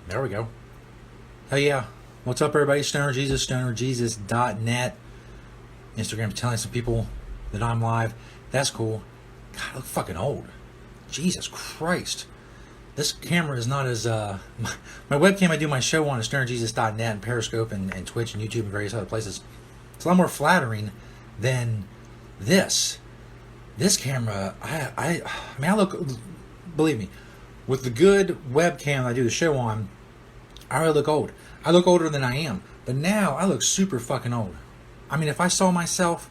There we go. Oh yeah. What's up, everybody? Stoner Jesus, stonerjesus.net. Instagram telling some people that I'm live. That's cool. God, I look fucking old. Jesus Christ. This camera is not as my webcam I do my show on is stonerjesus.net and Periscope and Twitch and YouTube and various other places. It's a lot more flattering than this. This camera, I mean, I look, believe me, with the good webcam I do the show on, I really look old. I look older than I am. But now I look super fucking old. I mean, if I saw myself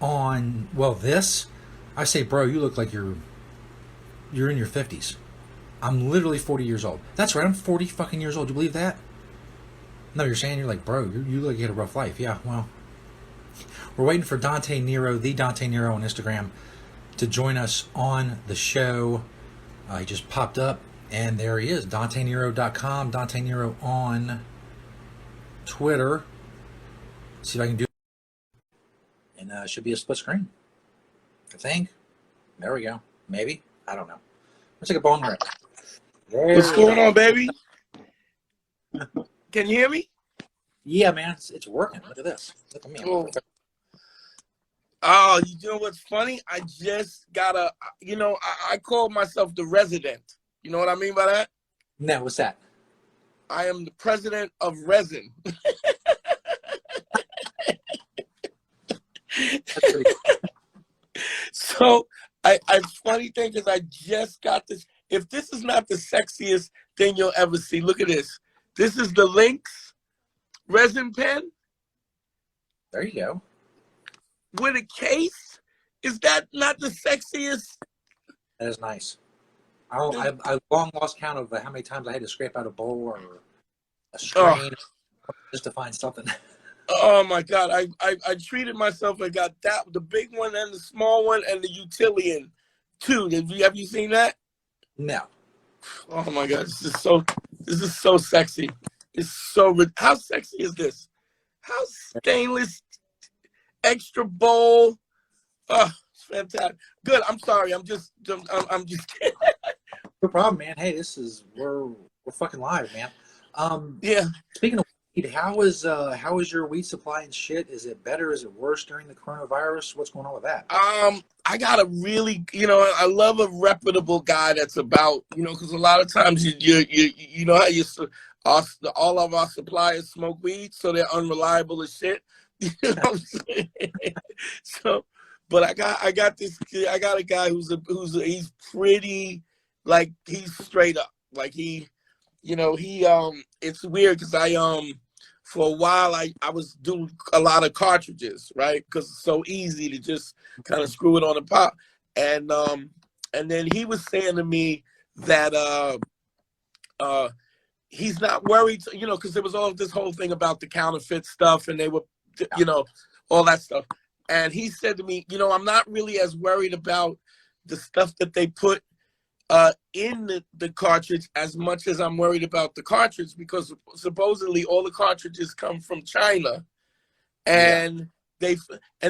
on, well, this, I say, bro, you look like you're in your 50s. I'm literally 40 years old. That's right, I'm 40 fucking years old. Do you believe that? No, you're saying, you're like, bro, you look like you had a rough life. Yeah, well, we're waiting for Dante Nero, the Dante Nero on Instagram, to join us on the show. He just popped up, and there he is, DanteNero.com, Dante Nero on Twitter. See if I can do it. And it should be a split screen, I think. There we go. Maybe. I don't know. Let's take a bone rip. What's going on, baby? Can you hear me? Yeah, man, it's working. Look at this. Look at me. Oh, you know what's funny? I just got I call myself the resident. You know what I mean by that? No, what's that? I am the president of resin. That's pretty cool. So funny thing is I just got this. If this is not the sexiest thing you'll ever see, look at this. This is the Lynx resin pen. There you go. With a case. Is that not the sexiest? That is nice. I long lost count of how many times I had to scrape out a bowl or a strain just to find something. Oh my God! I treated myself. I got the big one and the small one and the Utilian too. Have you seen that? No. Oh my God! This is so sexy. It's so how sexy is this? How stainless extra bowl. Oh, it's fantastic. Good. I'm sorry. I'm just kidding. No problem, man. Hey, we're fucking live, man. Yeah. Speaking of weed, how is your weed supply and shit? Is it better? Is it worse during the coronavirus? What's going on with that? I got a really, I love a reputable guy that's about, because a lot of times you know how all of our suppliers smoke weed, so they're unreliable as shit. You know what I'm saying? So, but I got this kid. I got a guy he's pretty, like, he's straight up, like he it's weird because for a while I was doing a lot of cartridges, right? Because it's so easy to just kind of screw it on the pop. And then he was saying to me that he's not worried, because there was all of this whole thing about the counterfeit stuff, and they were, all that stuff. And he said to me, I'm not really as worried about the stuff that they put in the cartridge as much as I'm worried about the cartridge, because supposedly all the cartridges come from China, and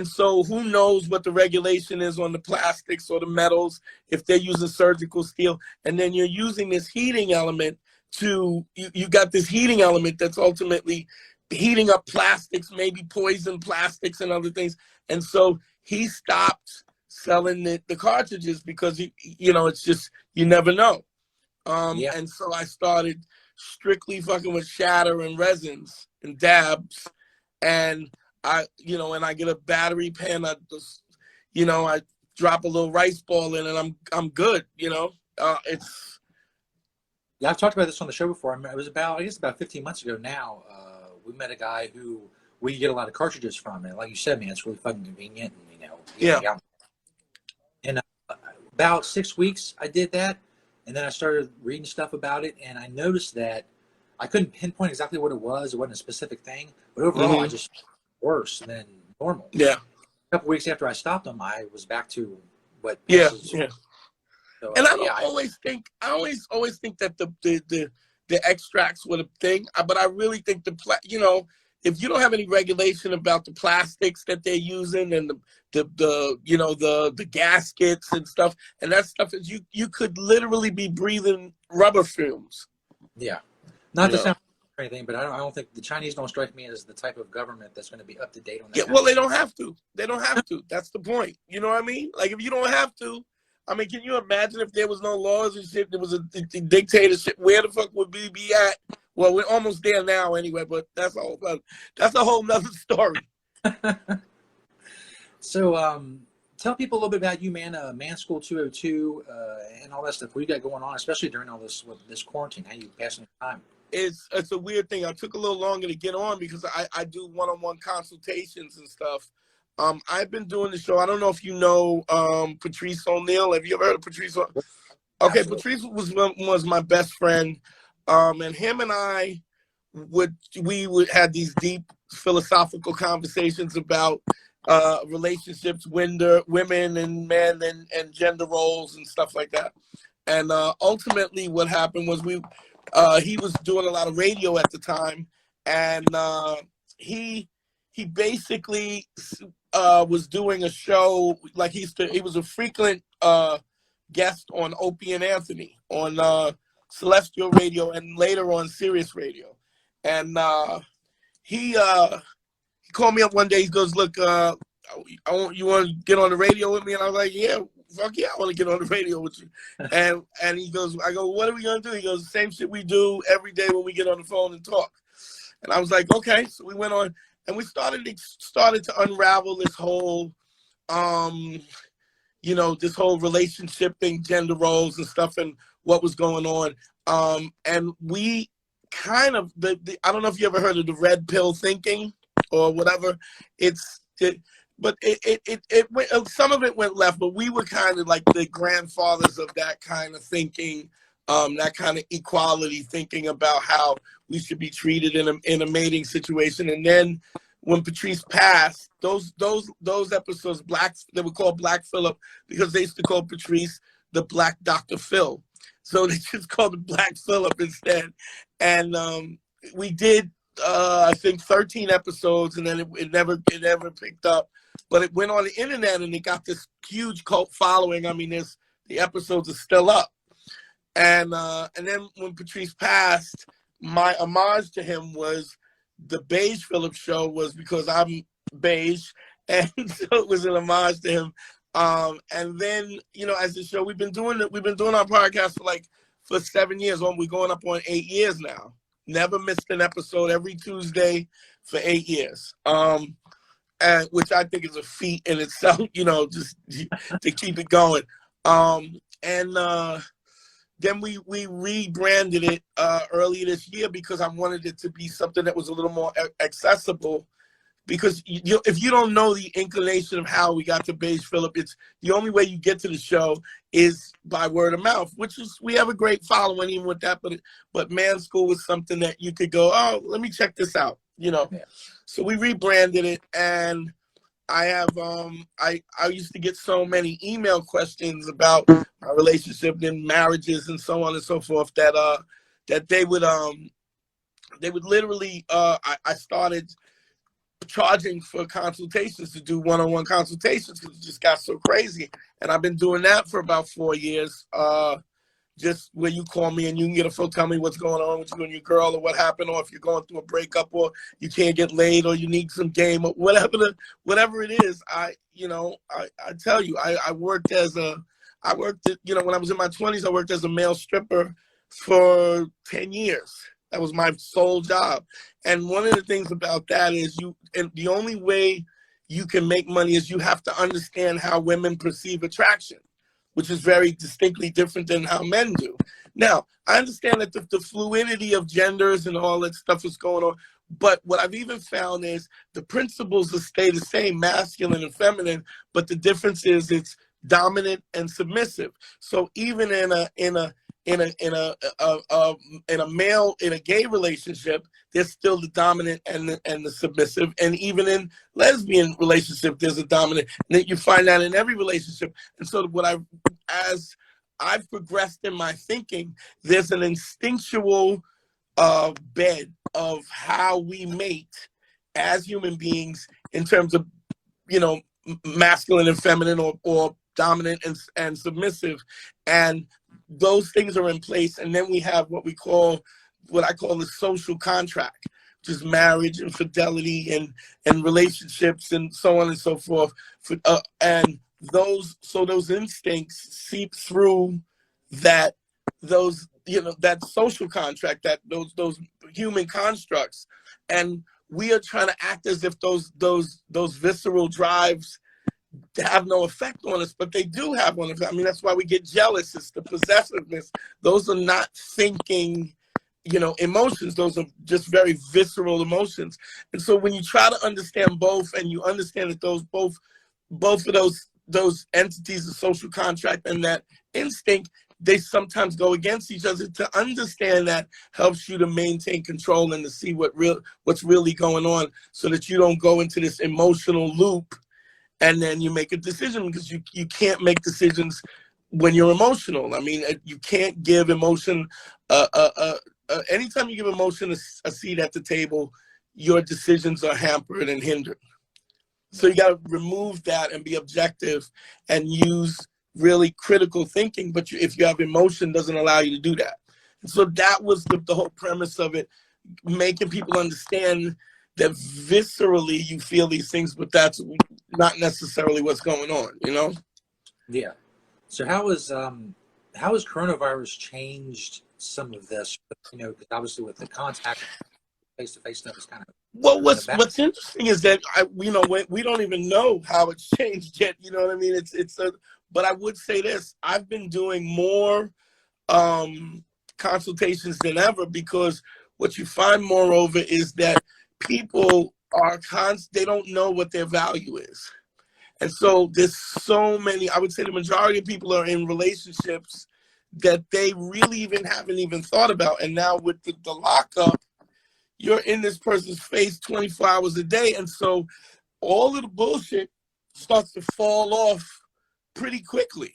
so who knows what the regulation is on the plastics or the metals if they're using surgical steel, and then you're using this heating element you got this heating element that's ultimately heating up plastics, maybe poison plastics and other things. And so he stopped selling the cartridges because it's just, you never know. And so I started strictly fucking with shatter and resins and dabs, and I get a battery pen. I just, I drop a little rice ball in, and I'm good. It's. Yeah, I've talked about this on the show before. It was about 15 months ago now. We met a guy who we get a lot of cartridges from, and like you said, man, it's really fucking convenient. And, Yeah. And about 6 weeks, I did that, and then I started reading stuff about it, and I noticed that I couldn't pinpoint exactly what it was. It wasn't a specific thing, but overall, I just worse than normal. Yeah. A couple weeks after I stopped them, I was back to what. Yeah. So, and I always think that the extracts were the thing, but I really think if you don't have any regulation about the plastics that they're using and the gaskets and stuff, and that stuff is you could literally be breathing rubber fumes. Yeah. Not You to know. sound or anything, but I don't think the Chinese don't strike me as the type of government that's going to be up to date on that Yeah, kind well, of they shit. don't have to. They don't have to. That's the point. You know what I mean? Like, if you don't have to, I mean, can you imagine if there was no laws and shit? There was a dictatorship. Where the fuck would we be at? Well, we're almost there now, anyway. But that's a whole nother story. So, tell people a little bit about you, man. Man School 202, and all that stuff. What you got going on, especially during all this quarantine? How you passing your time? It's a weird thing. I took a little longer to get on because I do one-on-one consultations and stuff. I've been doing the show. I don't know if you know Patrice O'Neill. Have you ever heard of Patrice? Okay, Absolutely. Patrice was my best friend, and him and I would had these deep philosophical conversations about relationships, women and men, and gender roles and stuff like that. And ultimately, what happened was he was doing a lot of radio at the time, and he basically was doing a show like he was a frequent guest on Opie and Anthony on Celestial Radio and later on Sirius Radio. And he called me up one day. He goes, "Look, you want to get on the radio with me?" And I was like, "Yeah, fuck yeah, I want to get on the radio with you." And he goes, I go, "What are we gonna do?" He goes, "Same shit we do every day when we get on the phone and talk." And I was like, "Okay." So we went on and we started to unravel this whole this whole relationship thing, gender roles and stuff, and what was going on. And we kind of I don't know if you ever heard of the red pill thinking or whatever. But it went, some of it went left, but we were kind of like the grandfathers of that kind of thinking, that kind of equality thinking about how we should be treated in a mating situation. And then when Patrice passed, those episodes, they were called Black Phillip because they used to call Patrice the Black Dr. Phil. So they just called it Black Phillip instead. And we did I think 13 episodes, and then it never picked up. But it went on the internet and it got this huge cult following. I mean, the episodes are still up. And then when Patrice passed, my homage to him was the Beige Phillips show, was because I'm beige, and so it was an homage to him. And then as the show, we've been doing our podcast for 7 years. We're going up on 8 years now. Never missed an episode, every Tuesday for 8 years. And which I think is a feat in itself, just to keep it going. Then we rebranded it earlier this year because I wanted it to be something that was a little more accessible. Because if you don't know the inclination of how we got to Beige Phillip, it's the only way you get to the show is by word of mouth, which is, we have a great following even with that. But Man School was something that you could go, "Oh, let me check this out," Yeah. So we rebranded it, and I have I used to get so many email questions about my relationship and marriages and so on and so forth that they would literally I started charging for consultations, to do one-on-one consultations, because it just got so crazy. And I've been doing that for about 4 years, just where you call me and you can get a phone, tell me what's going on with you and your girl, or what happened, or if you're going through a breakup, or you can't get laid, or you need some game, or whatever it is. I tell you, I worked when I was in my 20s, I worked as a male stripper for 10 years. That was my sole job. And one of the things about that is the only way you can make money is you have to understand how women perceive attraction, which is very distinctly different than how men do. Now, I understand that the fluidity of genders and all that stuff is going on, but what I've even found is the principles will stay the same, masculine and feminine, but the difference is it's dominant and submissive. So even in a gay relationship, there's still the dominant and the submissive, and even in lesbian relationship, there's a dominant. And you find that in every relationship. And so as I've progressed in my thinking, there's an instinctual bed of how we mate as human beings in terms of masculine and feminine, or dominant and submissive, and those things are in place. And then we have what we call what I call the social contract, which is marriage and fidelity and relationships and so on and so forth. And those instincts seep through that that social contract, that those human constructs, and we are trying to act as if those visceral drives have no effect on us, but they do have one effect. I mean, that's why we get jealous. It's the possessiveness. Those are not thinking, emotions. Those are just very visceral emotions. And so when you try to understand both, and you understand that both of those entities, the social contract and that instinct, they sometimes go against each other. To understand that helps you to maintain control and to see what's really going on, so that you don't go into this emotional loop and then you make a decision, because you can't make decisions when you're emotional. I mean, you can't give emotion anytime you give emotion a seat at the table, your decisions are hampered and hindered. So you got to remove that and be objective and use really critical thinking. But if you have emotion, doesn't allow you to do that. And so that was the whole premise of it, making people understand that viscerally you feel these things, but that's not necessarily what's going on, Yeah. So how has coronavirus changed some of this? Because obviously with the contact, face-to-face stuff is kind of. Well, what's interesting is that we don't even know how it's changed yet. You know what I mean? But I would say this: I've been doing more consultations than ever, because what you find, moreover, is that people they don't know what their value is. And so there's so many, I would say the majority of people are in relationships that they really haven't even thought about. And now with the lockup, you're in this person's face 24 hours a day. And so all of the bullshit starts to fall off pretty quickly,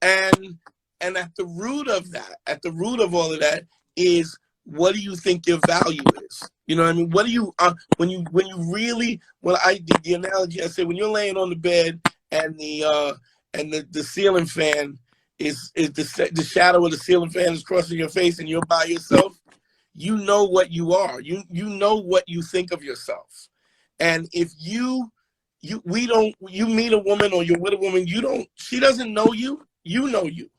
And at the root of that, at the root of all of that is, what do you think your value is? You know what I mean? What do you, when you really, I did the analogy, I said, when you're laying on the bed and the ceiling fan is the shadow of the ceiling fan is crossing your face and you're by yourself, you know what you are. You know what you think of yourself. And if you meet a woman, or you're with a woman, she doesn't know you, you know you.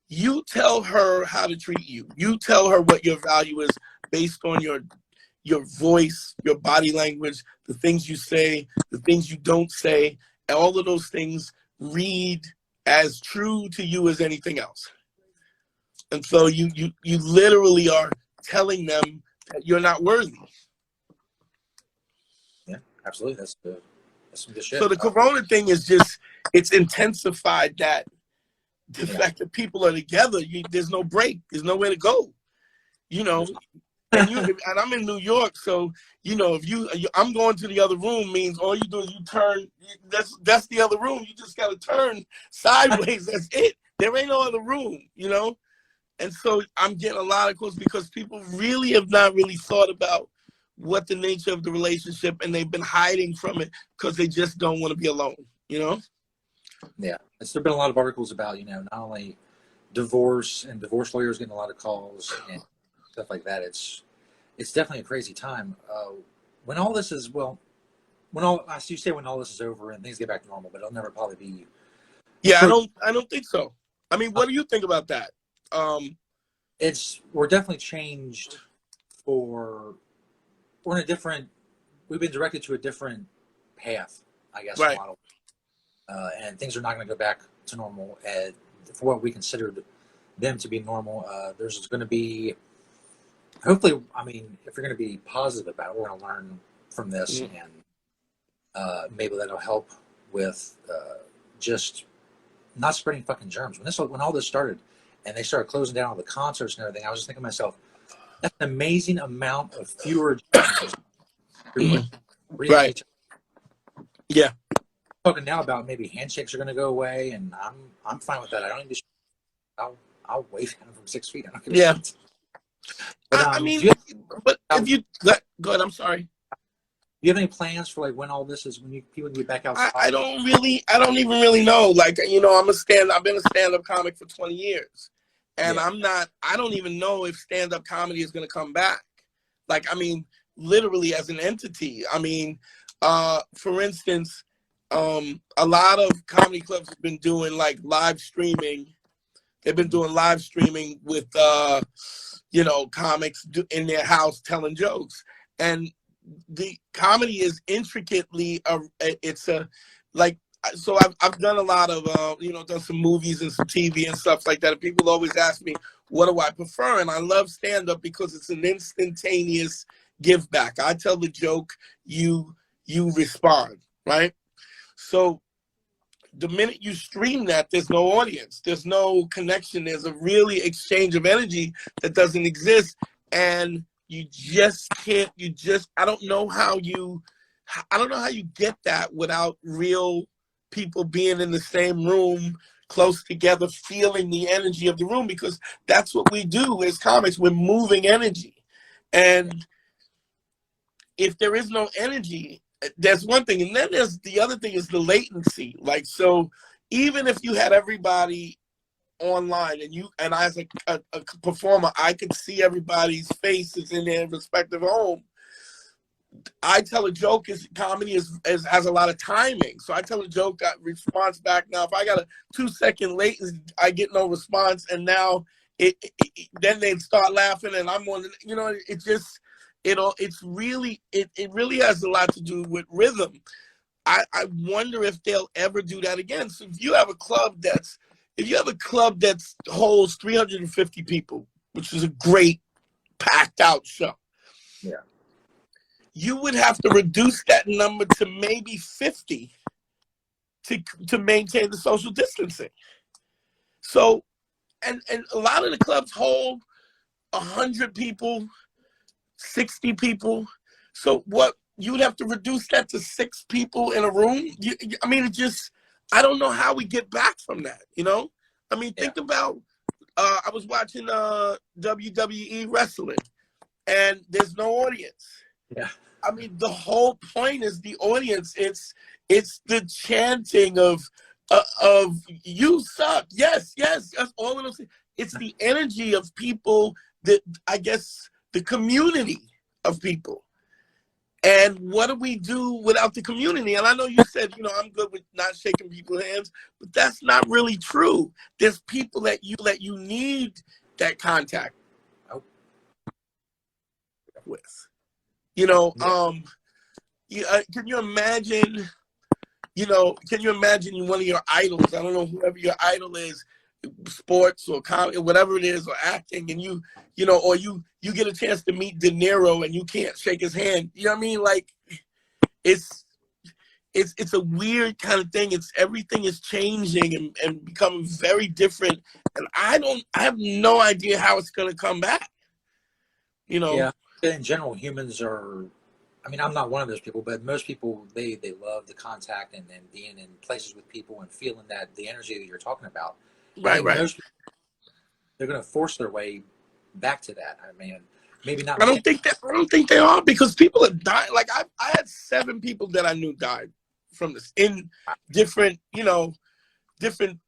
You tell her how to treat you. You tell her what your value is based on your voice, your body language, the things you say, the things you don't say. And all of those things read as true to you as anything else. And so you literally are telling them that you're not worthy. Yeah, absolutely. That's some good shit. So the corona thing is just, it's intensified that. The fact that people are together, there's no break. There's nowhere to go, And I'm in New York, so if I'm going to the other room means all you do is you turn. That's the other room. You just got to turn sideways. That's it. There ain't no other room, And so I'm getting a lot of calls because people really have not really thought about what the nature of the relationship, and they've been hiding from it because they just don't want to be alone, Yeah, there's been a lot of articles about, not only divorce and divorce lawyers getting a lot of calls and stuff like that. It's definitely a crazy time. When all this is, when all this is over and things get back to normal, but it'll never probably be. Yeah, I don't think so. I mean, what do you think about that? We're definitely changed we're in a different, we've been directed to a different path, I guess. Right. Model. And things are not going to go back to normal for what we considered them to be normal. There's going to be, hopefully, I mean, if you're going to be positive about it, we're going to learn from this, and maybe that'll help with just not spreading fucking germs. When all this started and they started closing down all the concerts and everything, I was just thinking to myself, that's an amazing amount of fewer germs. Right. Yeah. Talking now about maybe handshakes are going to go away, and I'm fine with that. I don't need to. I'll wave at him from 6 feet. I don't give a shit. But, I mean, if you go ahead, I'm sorry. Do you have any plans for when all this is, when people can get back outside? I don't even really know. I've been a stand-up comic for 20 years, And Yeah. I don't even know if stand-up comedy is going to come back. Like, I mean, literally as an entity. I mean, for instance, a lot of comedy clubs have been doing like live streaming. They've been doing live streaming with, comics in their house telling jokes. And the comedy is intricately, so I've done a lot of, done some movies and some TV and stuff like that. And people always ask me, what do I prefer? And I love stand-up because it's an instantaneous give back. I tell the joke, you respond, right? So the minute you stream that, there's no audience, there's no connection, there's a really exchange of energy that doesn't exist. And you just can't, I don't know how you get that without real people being in the same room, close together, feeling the energy of the room, because that's what we do as comics. We're moving energy. And if there is no energy, that's one thing. And then there's the other thing is the latency. Like, so even if you had everybody online and I as a performer, I could see everybody's faces in their respective home. I tell a joke comedy has a lot of timing. So I tell a joke, got response back. Now, if I got a 2-second latency, I get no response. And now then they start laughing and I'm on, it just, it really has a lot to do with rhythm. I wonder if they'll ever do that again. So if you have a club that holds 350 people, which is a great packed out show. Yeah. You would have to reduce that number to maybe 50 to maintain the social distancing. So, and a lot of the clubs hold 100 people, 60 people. So what, you would have to reduce that to 6 people in a room? I don't know how we get back from that, Think about, I was watching WWE wrestling, and there's no audience. Yeah. The whole point is the audience. It's the chanting of you suck. Yes, that's all of those. It's the energy of people, that I guess the community of people. And what do we do without the community? And I know you said, I'm good with not shaking people's hands, but that's not really true. There's people that you need that contact with. Can you imagine, one of your idols, I don't know, whoever your idol is, sports or comedy, whatever it is, or acting, and you get a chance to meet De Niro and you can't shake his hand. You know what I mean? Like, it's a weird kind of thing. Everything is changing and becoming very different. And I have no idea how it's going to come back. Yeah. In general, humans are, I'm not one of those people, but most people, they love the contact and being in places with people and feeling that the energy that you're talking about. Right. Most people, they're going to force their way back to that. Maybe not. I don't think they are, because people have died. Like I had 7 people that I knew died from this in different, different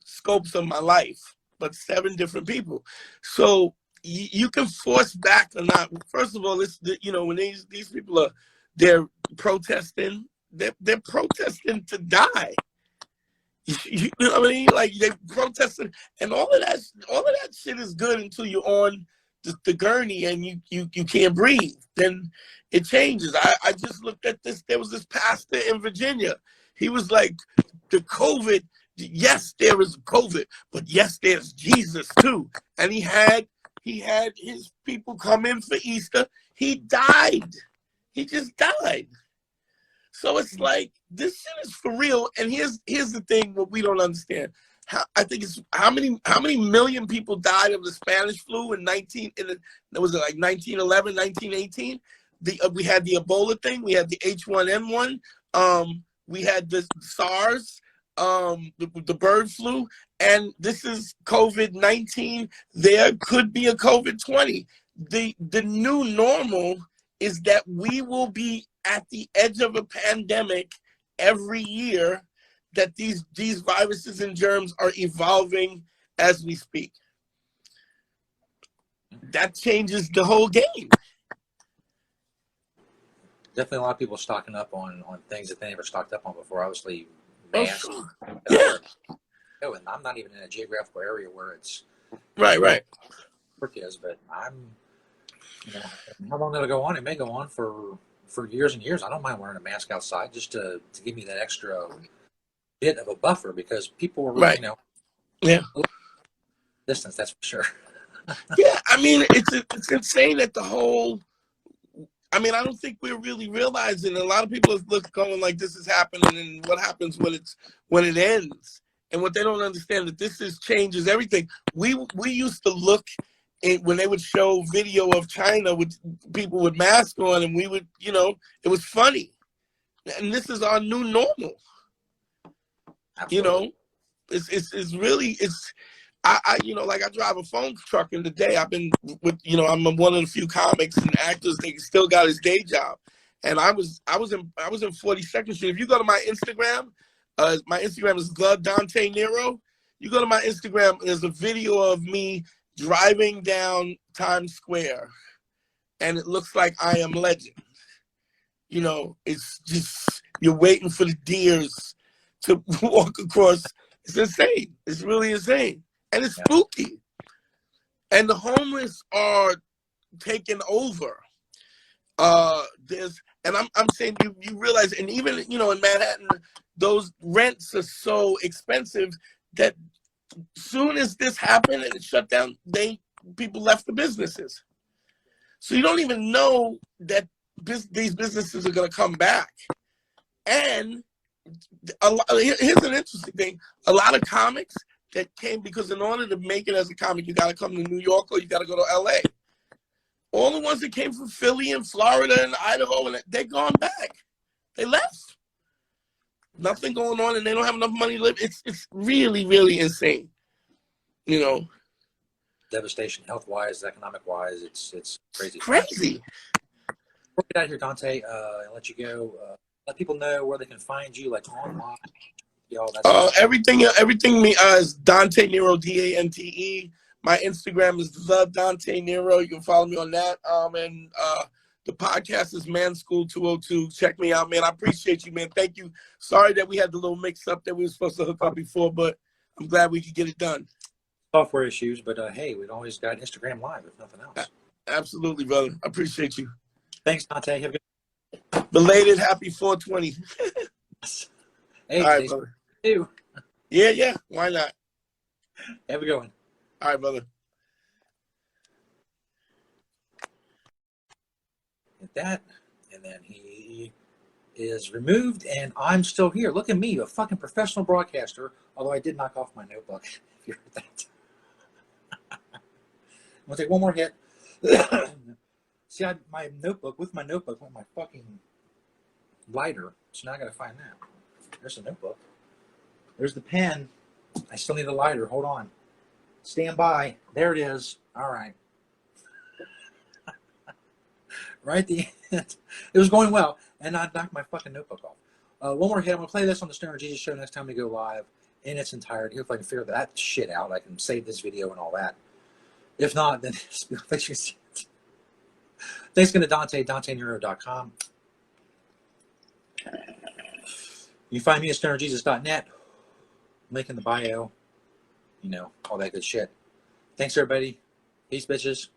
scopes of my life, but 7 different people. So you can force back or not. First of all, it's when these people they're protesting, they're protesting to die. You know what I mean? Like, they protesting, and all of that shit is good until you're on the gurney and you can't breathe. Then it changes. I just looked at this. There was this pastor in Virginia. He was like, the COVID, yes, there is COVID, but yes, there's Jesus too. And he had his people come in for Easter. He died. He just died. So it's like, this shit is for real. And here's the thing, what we don't understand. I think it's how many million people died of the Spanish flu in 1911, 1918? We had the Ebola thing. We had the H1N1. We had the SARS, the bird flu, and this is COVID-19. There could be a COVID-20. The new normal is that we will be at the edge of a pandemic every year, that these viruses and germs are evolving as we speak. that changes the whole game. Definitely a lot of people stocking up on things that they never stocked up on before. Obviously, Oh, masks. sure. Yeah. Oh, and I'm not even in a geographical area where it's Right. work is, but I'm, you know, how long it'll go on? It may go on for years and years. I don't mind wearing a mask outside just to give me that extra bit of a buffer because people were, Right. you know, Yeah. distance. That's for sure. Yeah. I mean, it's insane that the whole. I mean, I don't think we're really realizing. A lot of people are going like, "This is happening," and what happens when it ends? And what they don't understand that this changes everything. We used to look when they would show video of China with people with masks on, and we would, it was funny. And this is our new normal. Absolutely. It's really I like I drive a phone truck, and today I've been with I'm one of the few comics and actors that still got his day job, and I was in 42nd Street. If you go to my Instagram is the Dante Nero. You go to my Instagram, there's a video of me driving down Times Square, and it looks like I Am Legend. It's just you're waiting for the deers to walk across. It's insane. It's really insane. And it's spooky. And the homeless are taking over. I'm saying you realize, and even in Manhattan, those rents are so expensive that soon as this happened and it shut down, people left the businesses. So you don't even know that these businesses are going to come back. And here's an interesting thing: a lot of comics that came because in order to make it as a comic, you got to come to New York or you got to go to LA. All the ones that came from Philly and Florida and Idaho, and they're gone back. They left. Nothing going on, and they don't have enough money to live. It's really, really insane. Devastation, health-wise, economic-wise, it's crazy. Crazy. We'll get out of here, Dante, and let you go. Let people know where they can find you, like online. Everything is Dante Nero, Dante. My Instagram is the Dante Nero. You can follow me on that. And the podcast is Man School 202. Check me out, man. I appreciate you, man. Thank you. Sorry that we had the little mix up that we were supposed to hook up before, but I'm glad we could get it done. Software issues, but hey, we've always got Instagram Live, if nothing else. Absolutely, brother. I appreciate you. Thanks, Dante. Have a good. Belated happy 420. Hey, all right, brother. You. Yeah. Why not? Have a good one. All right, brother. At that, and then he is removed, and I'm still here. Look at me, a fucking professional broadcaster. Although I did knock off my notebook. If you heard that, I'm gonna take one more hit. See, my notebook went my fucking lighter. So now I gotta find that. There's the notebook. There's the pen. I still need a lighter. Hold on. Stand by. There it is. All right. Right at the end. It was going well, and I knocked my fucking notebook off. One more hit. I'm going to play this on the Stoner Jesus show next time we go live in its entirety. If I can figure that shit out, I can save this video and all that. If not, then thanks again to Dante, DanteNero.com. You can find me at stonerjesus.net. Link in the bio. All that good shit. Thanks, everybody. Peace, bitches.